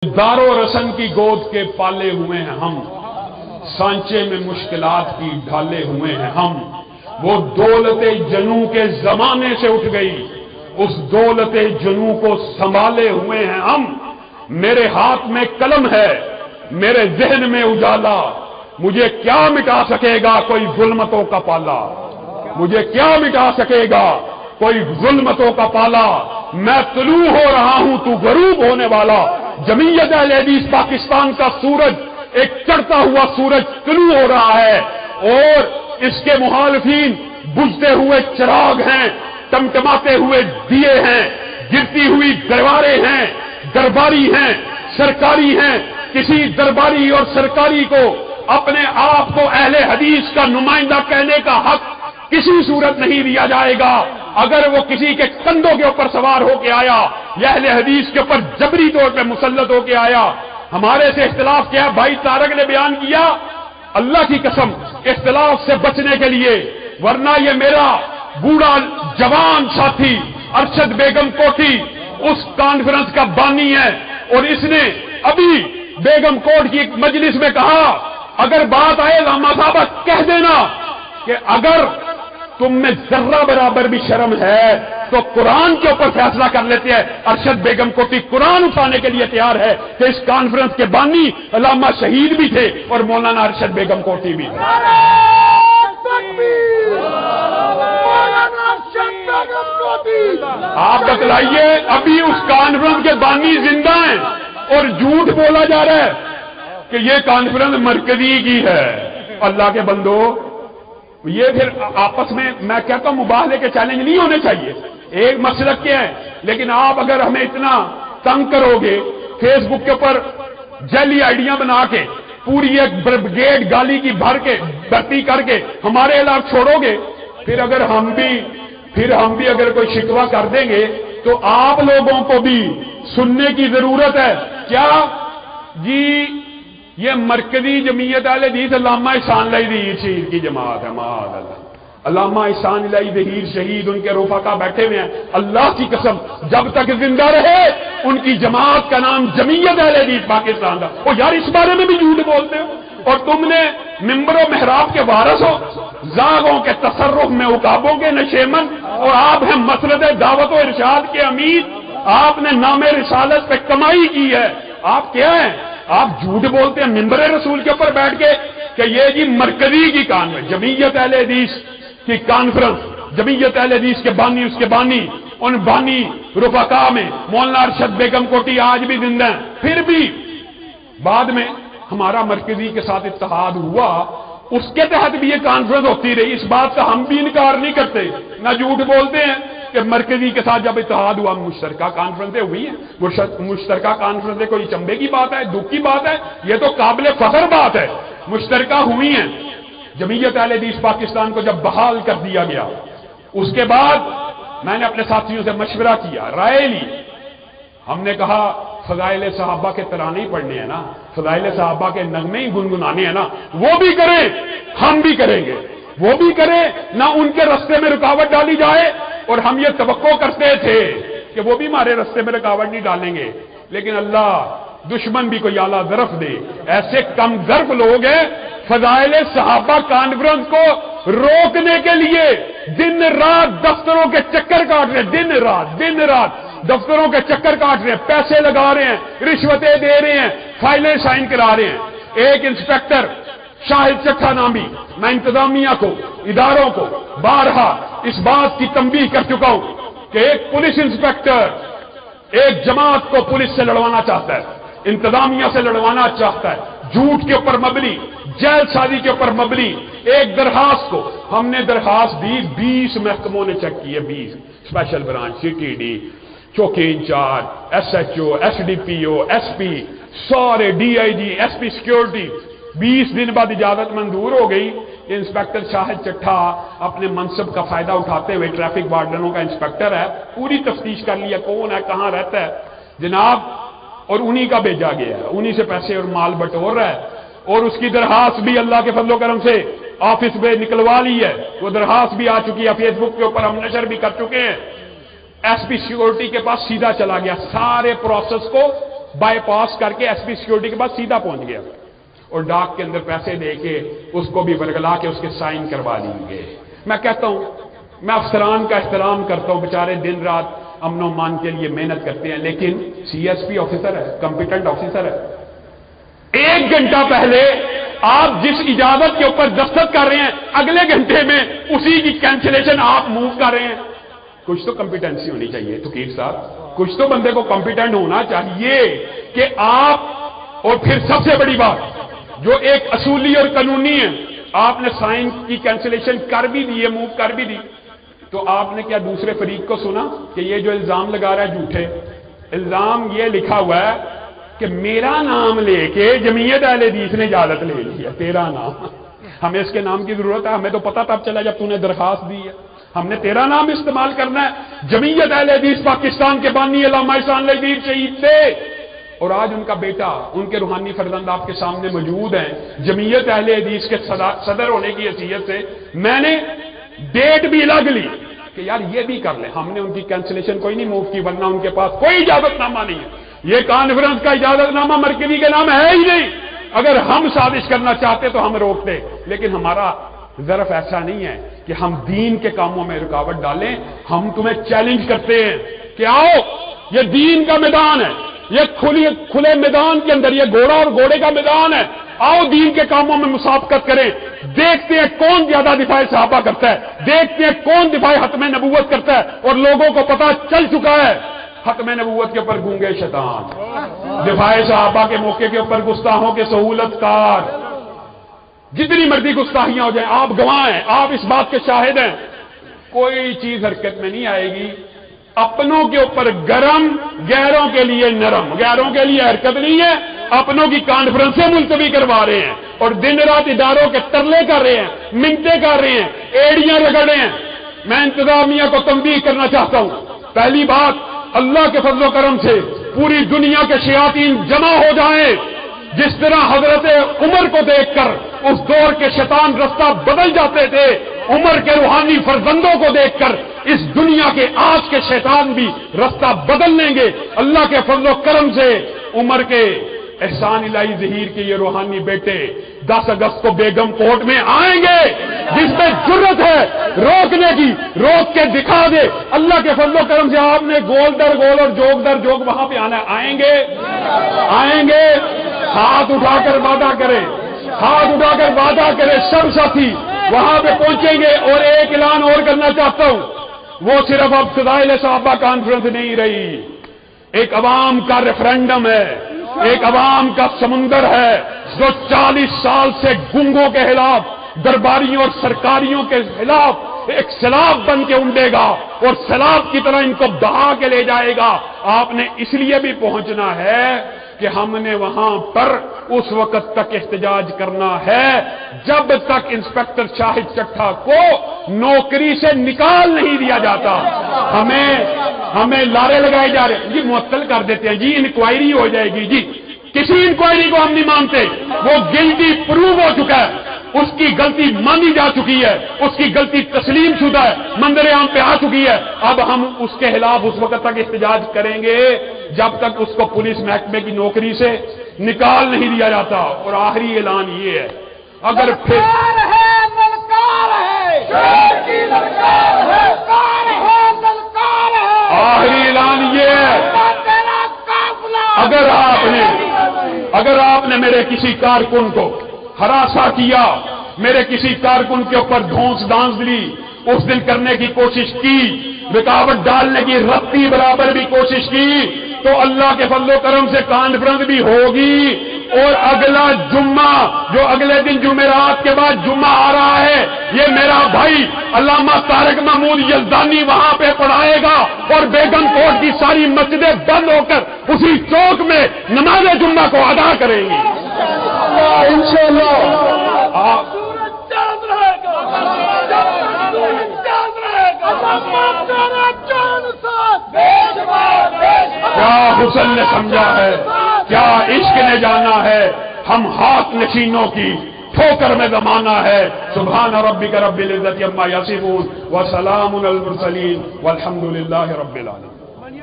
दारो रसन की गोद के पाले हुए हैं हम, सांचे में मुश्किलात की ढाले हुए हैं हम। वो दौलते जनू के जमाने से उठ गई, उस दौलते जनू को संभाले हुए हैं हम। मेरे हाथ में कलम है, मेरे जहन में उजाला, मुझे क्या मिटा सकेगा कोई जुल्मतों का पाला, मुझे क्या मिटा सकेगा कोई जुल्मतों का पाला। मैं तुलू हो रहा हूं, तू गरूब होने वाला। जमीयत अहले हदीस पाकिस्तान का सूरज, एक चढ़ता हुआ सूरज तुलू हो रहा है और इसके मुखालिफीन बुझते हुए चिराग हैं, टमटमाते हुए दिए हैं, गिरती हुई दरबारें हैं, दरबारी हैं, सरकारी हैं। किसी दरबारी और सरकारी को अपने आप को अहले हदीस का नुमाइंदा कहने का हक किसी सूरत नहीं दिया जाएगा। अगर वो किसी के कंधों के ऊपर सवार होके आया या अहले हदीस के ऊपर जबरी तौर पे मुसल्लत होके आया, हमारे से इख्तिलाफ किया। भाई तारक ने बयान किया, अल्लाह की कसम इख्तिलाफ से बचने के लिए, वरना ये मेरा बूढ़ा जवान साथी अरशद बेगम कोठी उस कॉन्फ्रेंस का बानी है और इसने अभी बेगम कोट की एक मजलिस में कहा, अगर बात आए लामा साहब कह देना कि अगर तुम में जर्रा बराबर भी शर्म है तो कुरान के ऊपर फैसला कर लेते हैं। अरशद बेगम कोटी कुरान उठाने के लिए तैयार है कि इस कॉन्फ्रेंस के बानी अल्लामा शहीद भी थे और मौलाना अरशद बेगम कोटी भी थे। आप बतलाइए, अभी उस कॉन्फ्रेंस के बानी जिंदा हैं और झूठ बोला जा रहा है कि ये कॉन्फ्रेंस मरकजी की है। अल्लाह के बंदो, ये फिर आपस में मैं कहता हूं मुबाहले के चैलेंज नहीं होने चाहिए, एक मसलक के हैं। लेकिन आप अगर हमें इतना तंग करोगे, फेसबुक के ऊपर जली आइडिया बना के पूरी एक ब्रिगेड गाली की भर्ती करके हमारे खिलाफ छोड़ोगे, फिर हम भी अगर कोई शिकवा कर देंगे तो आप लोगों को भी सुनने की जरूरत है। क्या जी ये मरकजी जमीयत अहले हदीस अल्लामा इहसान इलाही ज़हीर शहीद की जमात है। माअल्लाह, अल्लामा इहसान इलाही ज़हीर शहीद उनके रुफ़क़ा बैठे हुए हैं। अल्लाह की कसम जब तक जिंदा रहे उनकी जमात का नाम जमीयत अहले हदीस पाकिस्तान था। और यार इस बारे में भी झूठ बोलते हो और तुमने मिंबर व मेहराब के वारिस हो, जागों के तसर्रुफ में उकाबों के नशेमन, और आप हैं मसरद दावत व इरशाद के अमीर। आपने नामे रिसालत पे कमाई की है। आप क्या हैं? आप झूठ बोलते हैं मिंबर रसूल के ऊपर बैठ के कि ये जी मरकजी की कॉन्फ्रेंस, जमीयत अहले हदीस की कॉन्फ्रेंस, जमीयत अहले हदीस के बानी, उसके बानी, उन बानी रुफ़क़ा में मौलाना अरशद बेगम कोटी आज भी जिंदा हैं। फिर भी बाद में हमारा मरकजी के साथ इत्तेहाद हुआ, उसके तहत भी ये कॉन्फ्रेंस होती रही। इस बात का हम भी इनकार नहीं करते, ना झूठ बोलते हैं कि मरकजी के साथ जब इत्तेहाद हुआ मुश्तरका कॉन्फ्रेंसें हुई हैं। मुश्तरका कॉन्फ्रेंसें कोई चंबे की बात है, दुख की बात है? ये तो काबिल फख्र बात है, मुश्तरका हुई हैं। जमीयत अहले हदीस पाकिस्तान को जब बहाल कर दिया गया, उसके बाद मैंने अपने साथियों से मशवरा किया, राय ली। हमने कहा फज़ाइल सहाबा के तराने ही पढ़ने हैं ना, फज़ाइल सहाबा के नगमे ही गुनगुनाने हैं ना, वो भी करें, हम भी करेंगे। वो भी करें, ना उनके रास्ते में रुकावट डाली जाए। और हम ये तवक्को करते थे कि वो भी हमारे रास्ते में रुकावट नहीं डालेंगे, लेकिन अल्लाह दुश्मन भी कोई आला ज़रफ दे। ऐसे कम ज़र्फ लोग हैं, फज़ाइल सहाबा कॉन्फ्रेंस को रोकने के लिए दिन रात दफ्तरों के चक्कर काट रहे हैं, दिन रात दफ्तरों के चक्कर काट रहे हैं, पैसे लगा रहे हैं, रिश्वतें दे रहे हैं, फाइलें साइन करा रहे हैं। एक इंस्पेक्टर शाहिद चट्ठा नामी, मैं इंतजामिया को, इदारों को बारहा इस बात की तंबीह कर चुका हूं कि एक पुलिस इंस्पेक्टर एक जमात को पुलिस से लड़वाना चाहता है, इंतजामिया से लड़वाना चाहता है, झूठ के ऊपर मबनी, जेलसाजी के ऊपर मबनी एक दरखास्त को हमने दरखास्त दी, 20 महकमों ने चेक किए, 20 स्पेशल ब्रांच, सीटीडी, चौकी इंचार्ज, SHO, SDPO, SP, सारे DIG, SP सिक्योरिटी। 20 दिन बाद इजाजत मंजूर हो गई। इंस्पेक्टर शाहिद चट्ठा अपने मनसब का फायदा उठाते हुए ट्रैफिक वार्डनों का इंस्पेक्टर है, पूरी तफ्तीश कर लिया कौन है, कहां रहता है जनाब, और उन्हीं का भेजा गया है, उन्हीं से पैसे और माल बटोर रहा है। और उसकी दरखास्त भी अल्लाह के फजलो करम से ऑफिस में निकलवा ली है, वो दरखास्त भी आ चुकी है, फेसबुक के ऊपर हम नशर भी कर चुके हैं। SP सिक्योरिटी के पास सीधा चला गया, सारे प्रोसेस को बाई पास करके एसपी सिक्योरिटी के पास सीधा पहुंच गया और डाक के अंदर पैसे दे के उसको भी बरगला के उसके साइन करवा लिए। मैं कहता हूं, मैं अफसरान का एहतराम करता हूं, बेचारे दिन रात अमन और मान के लिए मेहनत करते हैं, लेकिन सीएसपी ऑफिसर है, कंपिटेंट ऑफिसर है। 1 घंटा पहले आप जिस इजाजत के ऊपर दस्तखत कर रहे हैं, अगले घंटे में उसी की कैंसिलेशन आप मूव कर रहे हैं। कुछ तो कंपिटेंसी होनी चाहिए फकीर साहब, कुछ तो बंदे को कंपिटेंट होना चाहिए कि आप। और फिर सबसे बड़ी बात जो एक असूली और कानूनी है, आपने साइन की कैंसिलेशन कर भी दी है, मूव कर भी दी, तो आपने क्या दूसरे फरीक को सुना कि ये जो इल्जाम लगा रहा है झूठे? इल्जाम ये लिखा हुआ है कि मेरा नाम लेके जमीयत अहले हदीस ने इजाजत ले ली है। तेरा नाम, हमें इसके नाम की जरूरत है? हमें तो पता तब चला जब तूने दरखास्त दी है। हमने तेरा नाम इस्तेमाल करना है। जमीयत अहले हदीस पाकिस्तान के बानी अल्लामा इहसान लबीब शहीद थे, और आज उनका बेटा, उनके रूहानी फर्जंद आपके सामने मौजूद हैं। जमीयत अहले हदीस के सदर होने की हैसियत से मैंने डेट भी लग ली कि यार ये भी कर ले। हमने उनकी कैंसिलेशन कोई नहीं मूव की, वरना उनके पास कोई इजाजतनामा नहीं है। ये कॉन्फ्रेंस का इजाजतनामा मरकजी के नाम है ही नहीं। अगर हम साजिश करना चाहते तो हम रोकते, लेकिन हमारा ज़रफ ऐसा नहीं है कि हम दीन के कामों में रुकावट डालें। हम तुम्हें चैलेंज करते हैं कि आओ, ये दीन का मैदान है, ये खुले मैदान के अंदर ये घोड़ा और घोड़े का मैदान है। आओ दीन के कामों में मुसाफकत करें, देखते हैं कौन ज्यादा दिफाए सहाबा करता है, देखते हैं कौन दिफाए हतमे नबूवत करता है। और लोगों को पता चल चुका है, हतमे नबूवत के ऊपर गूंगे शैतान, दिफाए सहाबा के मौके के ऊपर गुस्ताहों के सहूलतकार, जितनी मर्जी गुस्ताहियां हो जाए, आप गवाह हैं, आप इस बात के शाहिद हैं। कोई चीज हरकत में नहीं आएगी। अपनों के ऊपर गरम, गैरों के लिए नरम। गैरों के लिए हरकत नहीं है, अपनों की कॉन्फ्रेंसें मुलतवी करवा रहे हैं और दिन रात इदारों के तरले कर रहे हैं, मिन्नतें कर रहे हैं, एड़ियां रगड़ रहे हैं। मैं इंतजामिया को तंबीह करना चाहता हूं। पहली बात, अल्लाह के फजलो करम से पूरी दुनिया के शयातीन जमा हो जाएं। जिस तरह हजरत उमर को देखकर उस दौर के शैतान रास्ता बदल जाते थे, उमर के रूहानी फर्जंदों को देखकर इस दुनिया के आज के शैतान भी रास्ता बदल लेंगे। अल्लाह के फजलो करम से उमर के एहसान इलाही ज़हीर के ये रूहानी बेटे 10 अगस्त को बेगम कोर्ट में आएंगे। जिसमें जुर्रत है रोकने की, रोक के दिखा दे। अल्लाह के फजलो करम से आपने गोल दर गोल और जोग दर जोग वहां पे आना है। आएंगे, आएंगे। हाथ उठाकर वादा करें, हाथ उठाकर वादा करें, सब साथी वहां पे पहुंचेंगे। और एक ऐलान और करना चाहता हूं, वो सिर्फ अब फ़ज़ाइल सहाबा कॉन्फ्रेंस नहीं रही, एक अवाम का रेफरेंडम है, एक अवाम का समुंदर है जो 40 साल से गुंगों के खिलाफ, दरबारियों और सरकारियों के खिलाफ एक सैलाब बन के उमड़ेगा और सैलाब की तरह इनको बहा के ले जाएगा। आपने इसलिए भी पहुंचना है कि हमने वहां पर उस वक्त तक एहतजाज करना है जब तक इंस्पेक्टर शाहिद चट्टा को नौकरी से निकाल नहीं दिया जाता। हमें लारे लगाए जा रहे हैं जी, मुअत्तल कर देते हैं जी, इंक्वायरी हो जाएगी जी। किसी इंक्वायरी को हम नहीं मानते। वो गिल्टी प्रूव हो चुका है, उसकी गलती मानी जा चुकी है, उसकी गलती तस्लीम शुदा है, मंजर आम पे आ चुकी है। अब हम उसके खिलाफ उस वक्त तक एहतजाज करेंगे जब तक उसको पुलिस महकमे की नौकरी से निकाल नहीं दिया जाता। और आखिरी ऐलान ये है, अगर फिर आखिरी ऐलान ये है, अगर आपने मेरे किसी कारकुन को हरासा किया, मेरे किसी कारकुन के ऊपर धौंस डांस ली, उस दिन करने की कोशिश की, रुकावट डालने की रत्ती बराबर भी कोशिश की, तो अल्लाह के फजलो करम से कॉन्फ्रेंस भी होगी। और अगला जुम्मा, जो अगले दिन जुमेरात के बाद जुम्मा आ रहा है, ये मेरा भाई अल्लामा तारिक महमूद यज़दानी वहां पे पढ़ाएगा और बेगम कोर्ट की सारी मस्जिदें बंद होकर उसी चौक में नमाज जुम्मा को अदा करेंगी इंशाअल्लाह। क्या हुस्न ने समझा है, क्या इश्क ने जाना है, हम हाथ नशीनों की ठोकर में जमाना है। सुभान रब्बिक रब्बिल इज्जति अम्मा यसिफून व सलामुन अल मुरसलीन वल्हम्दुलिल्लाहि रब्बिल आलमीन।